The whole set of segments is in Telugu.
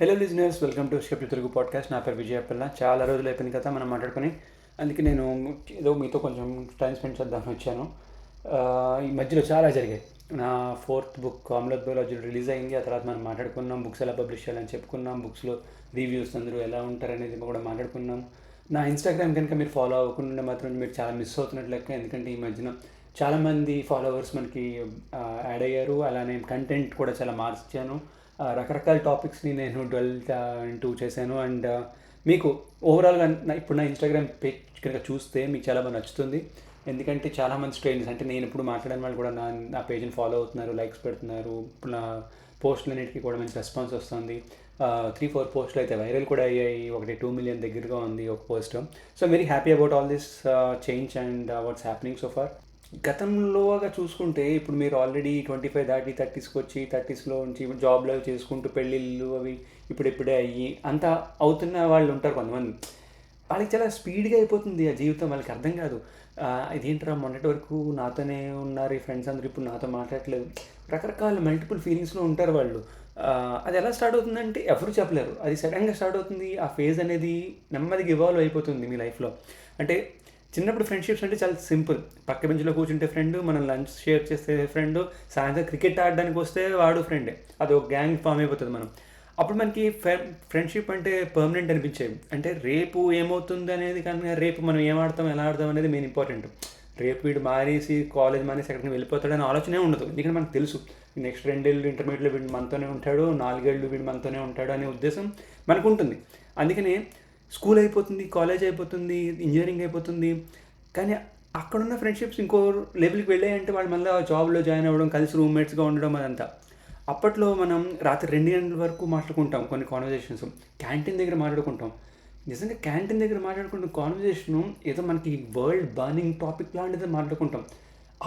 Hello listeners, welcome to script Telugu podcast. నా పేరు విజయ్ అప్పల్లా. చాలా రోజులు అయిపోయింది కదా మనం మాట్లాడుకొని. అందుకే నేను ఏదో మీతో కొంచెం టైం స్పెండ్ చేద్దామని వచ్చాను. ఈ మధ్యలో చాలా జరిగాయి. నా fourth book Amrit biology release అయింది. ఆ తర్వాత మనం మాట్లాడుకున్నాం, బుక్స్ ఎలా పబ్లిష్ చేయాలని చెప్పుకున్నాం, బుక్స్లో రివ్యూస్ అందరూ ఎలా ఉంటారనేది కూడా మాట్లాడుకున్నాం. నా ఇన్స్టాగ్రామ్ కనుక మీరు ఫాలో అవ్వకుండా మాత్రం మీరు చాలా మిస్ అవుతున్నట్లు లెక్క. ఎందుకంటే ఈ మధ్యన చాలామంది ఫాలోవర్స్ మనకి యాడ్ అయ్యారు. అలానే కంటెంట్ కూడా చాలా మార్చాను. రకరకాల టాపిక్స్ని నేను డ్వెల్ ఇంటూ చేశాను. అండ్ మీకు ఓవరాల్గా ఇప్పుడు నా ఇన్స్టాగ్రామ్ పేజ్ కనుక చూస్తే మీకు చాలా బాగా నచ్చుతుంది. ఎందుకంటే చాలామంది స్ట్రేంజర్స్, అంటే నేను ఇప్పుడు మాట్లాడిన వాళ్ళు కూడా నా పేజ్ని ఫాలో అవుతున్నారు, లైక్స్ పెడుతున్నారు. ఇప్పుడు నా పోస్టులన్నిటికీ కూడా మంచి రెస్పాన్స్ వస్తుంది. 3-4 పోస్టులు అయితే వైరల్ కూడా అయ్యాయి. ఒకటి 2 మిలియన్ దగ్గరగా ఉంది ఒక post. So very happy about all this change and what's happening so far. గతంలోగా చూసుకుంటే ఇప్పుడు మీరు ఆల్రెడీ 25 దాటి 30స్కి వచ్చి 30స్లో నుంచి జాబ్లో చేసుకుంటూ పెళ్ళిళ్ళు అవి ఇప్పుడిప్పుడే అయ్యి అంతా అవుతున్న వాళ్ళు ఉంటారు కొంతమంది. వాళ్ళకి చాలా స్పీడ్గా అయిపోతుంది ఆ జీవితం. వాళ్ళకి అర్థం కాదు, ఇదేంట్రా మొన్నటి వరకు నాతోనే ఉన్నారు ఈ ఫ్రెండ్స్ అందరూ, ఇప్పుడు నాతో మాట్లాడట్లేదు. రకరకాల మల్టిపుల్ ఫీలింగ్స్లో ఉంటారు వాళ్ళు. అది ఎలా స్టార్ట్ అవుతుందంటే ఎవరు చెప్పలేరు. అది సడన్గా స్టార్ట్ అవుతుంది. ఆ ఫేజ్ అనేది నెమ్మదిగా ఇవాల్వ్ అయిపోతుంది మీ లైఫ్లో. అంటే చిన్నప్పుడు ఫ్రెండ్షిప్స్ అంటే చాలా సింపుల్. పక్క బెంచ్లో కూర్చుంటే ఫ్రెండ్, మనం లంచ్ షేర్ చేస్తే ఫ్రెండ్, సాయంత్రం క్రికెట్ ఆడడానికి వస్తే వాడు ఫ్రెండే. అది ఒక గ్యాంగ్ ఫామ్ అయిపోతుంది మనం. అప్పుడు మనకి ఫ్రెండ్షిప్ అంటే పర్మనెంట్ అనిపించేవి. అంటే రేపు ఏమవుతుంది అనేది కానీ, రేపు మనం ఏం ఆడతాం ఎలా ఆడతాం అనేది మెయిన్ ఇంపార్టెంట్. రేపు వీడు మానేసి కాలేజ్ మానేసి ఎక్కడికి వెళ్ళిపోతాడని ఆలోచనే ఉండదు. ఎందుకంటే మనకు తెలుసు నెక్స్ట్ 2 ఏళ్ళు ఇంటర్మీడియట్లో వీడు మనతోనే ఉంటాడు, 4 ఏళ్ళు వీడు మనతోనే ఉంటాడు అనే ఉద్దేశం మనకు ఉంటుంది. అందుకనే స్కూల్ అయిపోతుంది, కాలేజ్ అయిపోతుంది, ఇంజనీరింగ్ అయిపోతుంది. కానీ అక్కడున్న ఫ్రెండ్షిప్స్ ఇంకో లెవెల్కి వెళ్ళాయంటే వాళ్ళు మళ్ళీ జాబ్లో జాయిన్ అవ్వడం, కలిసి రూమ్మేట్స్గా ఉండడం అదంతా. అప్పట్లో మనం రాత్రి 2 గంటల వరకు మాట్లాడుకుంటాం కొన్ని కాన్వర్జేషన్స్. క్యాంటీన్ దగ్గర మాట్లాడుకుంటాం. నిజంగా క్యాంటీన్ దగ్గర మాట్లాడుకుంటున్న కాన్వర్జేషను ఏదో మనకి వరల్డ్ బర్నింగ్ టాపిక్ లాంటిది మాట్లాడుకుంటాం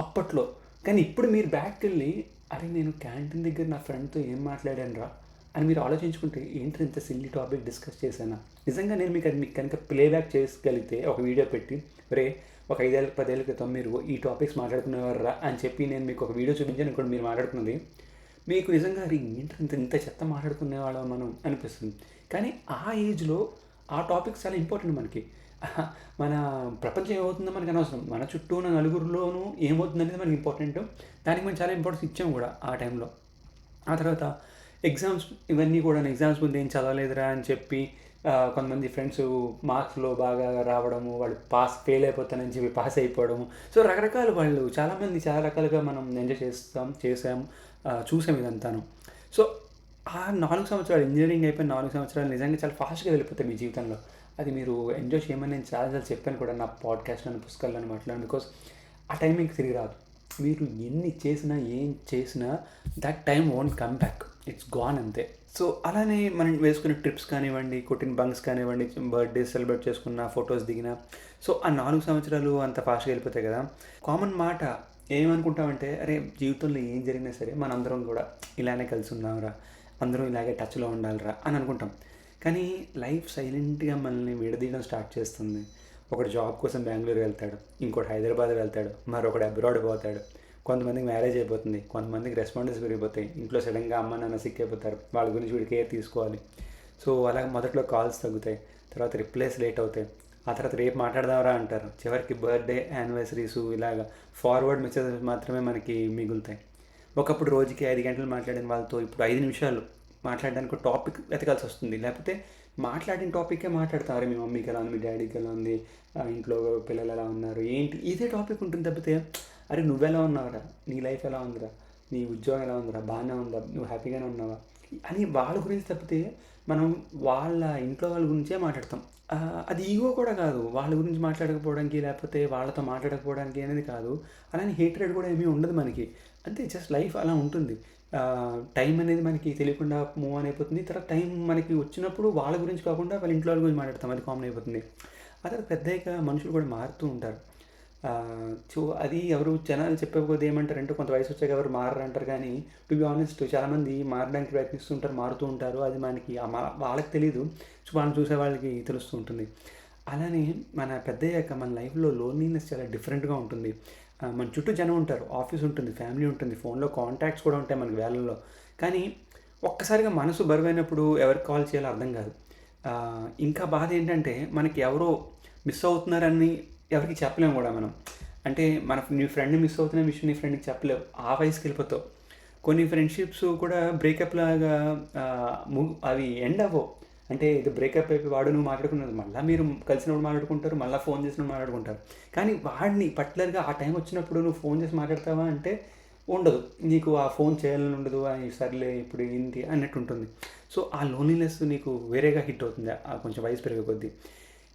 అప్పట్లో. కానీ ఇప్పుడు మీరు బ్యాక్కి వెళ్ళి, అరే నేను క్యాంటీన్ దగ్గర నా ఫ్రెండ్తో ఏం మాట్లాడాను రా అని మీరు ఆలోచించుకుంటే, ఏంటి ఇంత సిల్లీ టాపిక్ డిస్కస్ చేశానా. నిజంగా నేను మీకు కనుక ప్లేబ్యాక్ చేయగలిగితే ఒక వీడియో పెట్టి, రే ఒక 5-10 ఏళ్ళ క్రితం మీరు ఈ టాపిక్స్ మాట్లాడుకునేవారా అని చెప్పి నేను మీకు ఒక వీడియో చూపించాను ఇక్కడ మీరు మాట్లాడుకున్నది, మీకు నిజంగా అది ఏంటి ఇంత చెత్త మాట్లాడుకునేవాళ్ళం మనం అనిపిస్తుంది. కానీ ఆ ఏజ్లో ఆ టాపిక్స్ చాలా ఇంపార్టెంట్ మనకి. మన ప్రపంచం ఏమవుతుందో మనకు అనవసరం, మన చుట్టూ ఉన్న నలుగురిలోనూ ఏమవుతుంది అనేది మనకి ఇంపార్టెంట్. దానికి మనం చాలా ఇంపార్టెన్స్ ఇచ్చాము కూడా ఆ టైంలో. ఆ తర్వాత ఎగ్జామ్స్ ఇవన్నీ కూడా, ఎగ్జామ్స్ ముందు ఏం చదవలేదురా అని చెప్పి కొంతమంది ఫ్రెండ్స్ మార్క్స్లో బాగా రావడము, వాళ్ళు ఫెయిల్ అయిపోతానని చెప్పి పాస్ అయిపోవడము. సో రకరకాల వాళ్ళు చాలామంది చాలా రకాలుగా మనం ఎంజాయ్ చేసాము, చూసాం ఇదంతాను. సో ఆ 4 సంవత్సరాలు, ఇంజనీరింగ్ అయిపోయిన 4 సంవత్సరాలు నిజంగా చాలా ఫాస్ట్గా వెళ్ళిపోతాయి మీ జీవితంలో. అది మీరు ఎంజాయ్ చేయమని నేను చాలాసార్లు చెప్పాను కూడా నా పాడ్కాస్ట్లోని, పుస్తకాలను మాట్లాడాను. బికాస్ ఆ టైం మీకు తిరిగి రాదు. మీరు ఎన్ని చేసినా ఏం చేసినా that time won't come back, it's gone అంతే. సో అలానే మనం వేసుకునే ట్రిప్స్ కానివ్వండి, కొట్టిన బంక్స్ కానివ్వండి, బర్త్డే సెలబ్రేట్ చేసుకున్న, ఫొటోస్ దిగిన, సో ఆ 4 సంవత్సరాలు అంత ఫాస్ట్గా వెళ్ళిపోతాయి కదా. కామన్ మాట ఏమనుకుంటామంటే, అరే జీవితంలో ఏం జరిగినా సరే మనందరం కూడా ఇలానే కలిసి ఉన్నాంరా, అందరం ఇలాగే టచ్లో ఉండాలిరా అని అనుకుంటాం. కానీ లైఫ్ సైలెంట్గా మనల్ని విడదీయడం స్టార్ట్ చేస్తుంది. ఒకడు జాబ్ కోసం బెంగళూరు వెళ్తాడు, ఇంకోటి హైదరాబాద్ వెళ్తాడు, మరొకడు అబ్రాడ్ పోతాడు. కొంతమందికి మ్యారేజ్ అయిపోతుంది, కొంతమందికి రెస్పాన్సిబిలిటీస్ పెరిగిపోతాయి, ఇంట్లో సడన్గా అమ్మ నాన్న సిక్ అయిపోతారు, వాళ్ళ గురించి వీడు కేర్ తీసుకోవాలి. సో అలాగే మొదట్లో కాల్స్ తగ్గుతాయి, తర్వాత రిప్లైస్ లేట్ అవుతాయి, ఆ తర్వాత రేపు మాట్లాడదామరా అంటారు, చివరికి బర్త్డే యానివర్సరీస్ ఇలాగా ఫార్వర్డ్ మెసేజెస్ మాత్రమే మనకి మిగులుతాయి. ఒకప్పుడు రోజుకి 5 గంటలు మాట్లాడిన వాళ్ళతో ఇప్పుడు 5 నిమిషాలు మాట్లాడడానికి ఒక టాపిక్ వెతకాల్సి వస్తుంది. లేకపోతే మాట్లాడిన టాపిక్కే మాట్లాడతాం, అరే మీ మమ్మీకి ఎలా ఉంది, మీ డాడీకి ఎలా ఉంది, ఇంట్లో పిల్లలు ఎలా ఉన్నారు, ఏంటి, ఇదే టాపిక్ ఉంటుంది. తప్పితే అరే నువ్వెలా ఉన్నావురా, నీ లైఫ్ ఎలా ఉందిరా, నీ ఉద్యోగం ఎలా ఉందిరా, బాగానే ఉందా, నువ్వు హ్యాపీగానే ఉన్నావా అని వాళ్ళ గురించి తప్పితే మనం వాళ్ళ ఇంట్లో వాళ్ళ గురించే మాట్లాడతాం. అది ఈగో కూడా కాదు, వాళ్ళ గురించి మాట్లాడకపోవడానికి లేకపోతే వాళ్ళతో మాట్లాడకపోవడానికి అనేది కాదు. అలానే హేట్రెడ్ కూడా ఏమీ ఉండదు మనకి. అంతే, జస్ట్ లైఫ్ అలా ఉంటుంది. టైం అనేది మనకి తెలియకుండా మూవ్ ఆన్ అయిపోతుంది. తర్వాత టైం మనకి వచ్చినప్పుడు వాళ్ళ గురించి కాకుండా వాళ్ళ ఇంట్లో వాళ్ళ గురించి మాట్లాడతాం, అది కామన్ అయిపోతుంది. ఆ తర్వాత పెద్దయ్యాక మనుషులు కూడా మారుతూ ఉంటారు. సో అది ఎవరు జనాలు చెప్పకపోతే ఏమంటారంటే, కొంత వయసు వచ్చాక ఎవరు మారరు అంటారు. కానీ టు బి ఆనెస్ట్ చాలామంది మారడానికి ప్రయత్నిస్తుంటారు, మారుతూ ఉంటారు. అది మనకి వాళ్ళకి తెలియదు, సో వాళ్ళని చూసే వాళ్ళకి తెలుస్తూ ఉంటుంది. అలానే మన పెద్దయ్యాక మన లైఫ్లో లోన్లీనెస్ చాలా డిఫరెంట్గా ఉంటుంది. మన చుట్టూ జనం ఉంటారు, ఆఫీస్ ఉంటుంది, ఫ్యామిలీ ఉంటుంది, ఫోన్లో కాంటాక్ట్స్ కూడా ఉంటాయి మనకి వేళల్లో. కానీ ఒక్కసారిగా మనసు బరువైనప్పుడు ఎవరికి కాల్ చేయాలో అర్థం కాదు. ఇంకా బాధ ఏంటంటే మనకి ఎవరో మిస్ అవుతున్నారని ఎవరికీ చెప్పలేము కూడా మనం. అంటే నీ ఫ్రెండ్‌ని మిస్ అవుతున్న విషయం నీ ఫ్రెండ్‌కి చెప్పలేవు. ఆ వయసుకెళ్ళిపోతావు. కొన్ని ఫ్రెండ్‌షిప్స్ కూడా బ్రేకప్ లాగా అవి ఎండ్ అవ్వవు. అంటే ఇది బ్రేకప్ అయిపోయి వాడు నువ్వు మాట్లాడుకున్నది మళ్ళా మీరు కలిసినప్పుడు మాట్లాడుకుంటారు. మళ్ళా ఫోన్ చేసినప్పుడు మాట్లాడుకుంటారు. కానీ వాడిని పర్టిక్యులర్‌గా ఆ టైం వచ్చినప్పుడు నువ్వు ఫోన్ చేసి మాట్లాడతావా అంటే ఉండదు. నీకు ఆ ఫోన్ చేయాలని ఉండదు. సర్లే ఇప్పుడు ఏంటి అన్నట్టు ఉంటుంది. సో, ఆ లోన్లీనెస్ నీకు వేరేగా హిట్ అవుతుంది. కొంచెం వయసు పెరిగే కొద్దీ.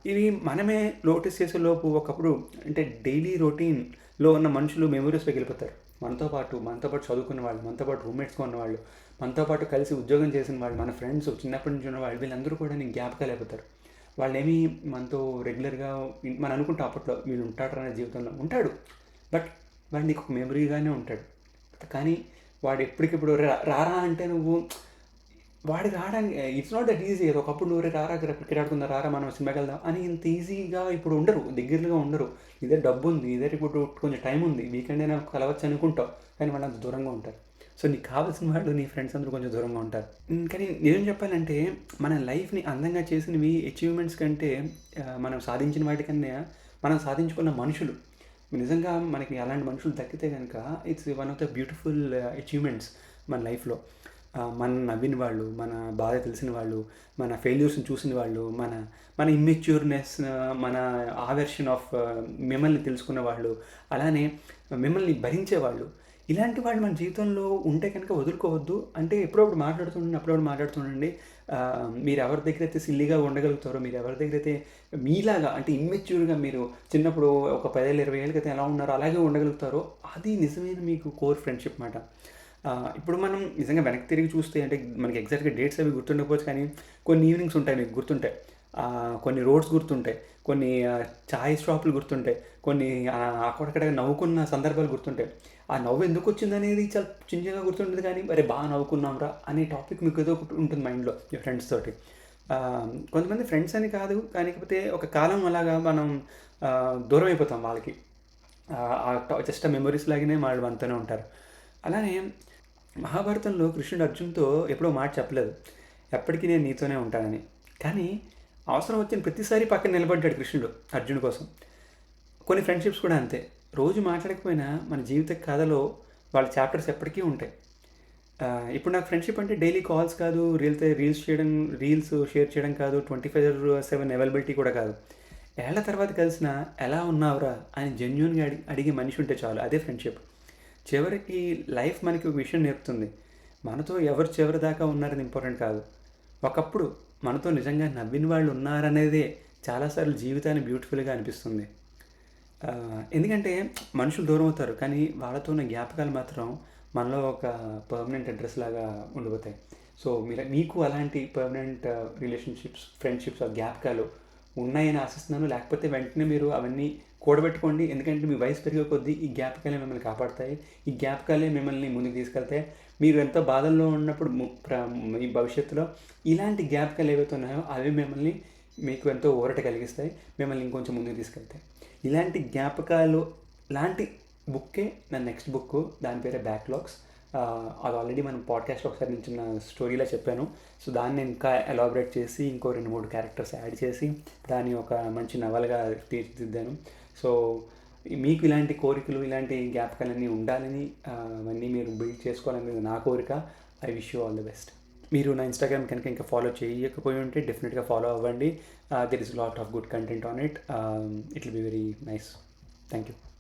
ఇవి మనమే నోటీస్ చేసేలోపు ఒకప్పుడు అంటే డైలీ రొటీన్‌లో ఉన్న మనుషులు మెమోరీస్‌లోకి వెళ్ళిపోతారు. మనతో పాటు చదువుకున్న వాళ్ళు, మనతో పాటు రూమ్‌మేట్స్‌గా ఉన్నవాళ్ళు, మనతో పాటు కలిసి ఉద్యోగం చేసిన వాళ్ళు, మన ఫ్రెండ్స్ చిన్నప్పటి నుంచి ఉన్నవాళ్ళు వీళ్ళందరూ కూడా నీకు జ్ఞాపకాలు అయిపోతారు. వాళ్ళేమి మనతో రెగ్యులర్‌గా మనం అనుకుంటాం అప్పట్లో వీడు ఉంటాడురా నా జీవితంలో. ఉంటాడు. బట్ వాడు నీకు ఒక మెమరీగానే ఉంటాడు. కానీ వాడు ఎప్పటికిప్పుడు రారా అంటే నువ్వు వాడికి రావడానికి ఇట్స్ నాట్ దట్ ఈజీ. ఒకప్పుడు నువ్వు రారా క్రికెట్ ఆడుకుందాం, రారా మనం సినిమాకి వెళ్దాం అని ఇంత ఈజీగా ఇప్పుడు ఉండరు. దగ్గరగా ఉండరు. ఇదే డబ్బు ఉంది, ఇదే ఇప్పుడు కొంచెం టైం ఉంది, వీకెండ్ అయినా కలవచ్చు అనుకుంటావు. కానీ వాళ్ళు అంత దూరంగా ఉంటారు. సో నీకు కావాల్సిన వాళ్ళు నీ ఫ్రెండ్స్ అందరూ కొంచెం దూరంగా ఉంటారు. కానీ నిజం చెప్పాలంటే మన లైఫ్ని అందంగా చేసినవి అచీవ్మెంట్స్ కంటే మనం సాధించిన వాటికన్నా మనం సాధించుకున్న మనుషులు. నిజంగా మనకి అలాంటి మనుషులు దక్కితే కనుక it's one of the beautiful achievements మన లైఫ్లో. మన నవ్విన వాళ్ళు, మన బాధ తెలిసిన వాళ్ళు, మన ఫెయిల్యూర్స్ని చూసిన వాళ్ళు, మన మన ఇమ్మెచ్యూర్నెస్, మన ఆ వెర్షన్ ఆఫ్ మిమ్మల్ని తెలుసుకున్న వాళ్ళు, అలానే మిమ్మల్ని భరించేవాళ్ళు. ఇలాంటి వాళ్ళు మన జీవితంలో ఉంటే కనుక వదులుకోవద్దు. అంటే అప్పుడప్పుడు మాట్లాడుతుండండి. మీరు ఎవరి దగ్గర అయితే సిల్లీగా ఉండగలుగుతారో, మీరు ఎవరి దగ్గర అయితే మీలాగా అంటే ఇమ్మెచ్యూర్గా మీరు చిన్నప్పుడు ఒక 10 ఏళ్ళు 20 ఏళ్ళ క్రితం ఎలా ఉన్నారో అలాగే ఉండగలుగుతారో అది నిజమైన మీకు కోర్ ఫ్రెండ్షిప్ మాట. ఇప్పుడు మనం నిజంగా వెనక్కి తిరిగి చూస్తే అంటే మనకి ఎగ్జాక్ట్గా డేట్స్ అవి గుర్తుండకపోవచ్చు, కానీ కొన్ని ఈవినింగ్స్ ఉంటాయి మీకు గుర్తుంటాయి. కొన్ని రోడ్స్ గుర్తుంటాయి, కొన్ని చాయ్ షాపులు గుర్తుంటాయి, కొన్ని అక్కడక్కడ నవ్వుకున్న సందర్భాలు గుర్తుంటాయి. ఆ నవ్వు ఎందుకు వచ్చిందనేది చాలా చిన్నగా గుర్తుంటుంది, కానీ మరి బాగా నవ్వుకున్నాంరా అనే టాపిక్ మీకు ఏదో ఒకటి ఉంటుంది మైండ్లో మీ ఫ్రెండ్స్ తోటి. కొంతమంది ఫ్రెండ్స్ అని కాదు, కాకపోతే ఒక కాలం అలాగా మనం దూరం అయిపోతాం వాళ్ళకి. జస్ట్ మెమరీస్ లాగానే వాళ్ళు మనతోనే ఉంటారు. అలానే మహాభారతంలో కృష్ణుడు అర్జున్తో ఎప్పుడో మాట చెప్పలేదు, ఎప్పటికీ నేను నీతోనే ఉంటానని. కానీ అవసరం వచ్చిన ప్రతిసారి పక్కన నిలబడ్డాడు కృష్ణుడు అర్జున్ కోసం. కొన్ని ఫ్రెండ్షిప్స్ కూడా అంతే. రోజు మాట్లాడకపోయినా మన జీవిత కథలో వాళ్ళ చాప్టర్స్ ఎప్పటికీ ఉంటాయి. ఇప్పుడు నాకు ఫ్రెండ్షిప్ అంటే డైలీ కాల్స్ కాదు, రీల్స్ షేర్ చేయడం కాదు, 24/7 అవైలబిలిటీ కూడా కాదు. ఏళ్ల తర్వాత కలిసిన ఎలా ఉన్నావురా అని జెన్యూన్గా అడిగే మనిషి ఉంటే చాలు, అదే ఫ్రెండ్షిప్. చివరికి లైఫ్ మనకి ఒక విషయం నేర్పుతుంది. మనతో ఎవరు చివరి దాకా ఉన్నారని ఇంపార్టెంట్ కాదు, ఒకప్పుడు మనతో నిజంగా నవ్విన వాళ్ళు ఉన్నారనేదే చాలాసార్లు జీవితాన్ని బ్యూటిఫుల్గా అనిపిస్తుంది. ఎందుకంటే మనుషులు దూరం అవుతారు, కానీ వాళ్ళతో ఉన్న జ్ఞాపకాలు మాత్రం మనలో ఒక పర్మనెంట్ అడ్రస్ లాగా ఉండిపోతాయి. సో మీకు అలాంటి పర్మనెంట్ ఫ్రెండ్షిప్స్ జ్ఞాపకాలు ఉన్నాయని ఆశిస్తున్నాను. లేకపోతే వెంటనే మీరు అవన్నీ కూడబెట్టుకోండి. ఎందుకంటే మీ వయసు పెరిగే కొద్దీ ఈ జ్ఞాపకాలే మిమ్మల్ని కాపాడతాయి. ఈ జ్ఞాపకాలే మిమ్మల్ని ముందుకు తీసుకెళ్తాయి. మీరు ఎంతో బాధల్లో ఉన్నప్పుడు ఈ భవిష్యత్తులో ఇలాంటి జ్ఞాపకాలు ఏవైతే ఉన్నాయో అవి మీకు ఎంతో ఊరట కలిగిస్తాయి, మిమ్మల్ని ఇంకొంచెం ముందుకు తీసుకెళ్తాయి. ఇలాంటి జ్ఞాపకాలు లాంటి బుక్కే నా నెక్స్ట్ బుక్. దాని పేరే బ్యాక్లాగ్స్. అది ఆల్రెడీ మనం పాడ్కాస్ట్లో ఒకసారి నేను చిన్న స్టోరీలా చెప్పాను. సో దాన్ని ఇంకా ఎలాబరేట్ చేసి ఇంకో 2-3 క్యారెక్టర్స్ యాడ్ చేసి దాన్ని ఒక మంచి నవలగా తీర్చిదిద్దాను. సో మీకు ఇలాంటి కోరికలు, ఇలాంటి జ్ఞాపకాలన్నీ ఉండాలని, అవన్నీ మీరు బిల్డ్ చేసుకోవాలనేది నా కోరిక. I wish you all the best. మీరు నా ఇన్స్టాగ్రామ్ కనుక ఇంకా ఫాలో చేయకపోయి ఉంటే డెఫినెట్గా ఫాలో అవ్వండి. There is lot of good content on it. It will be very nice. Thank you.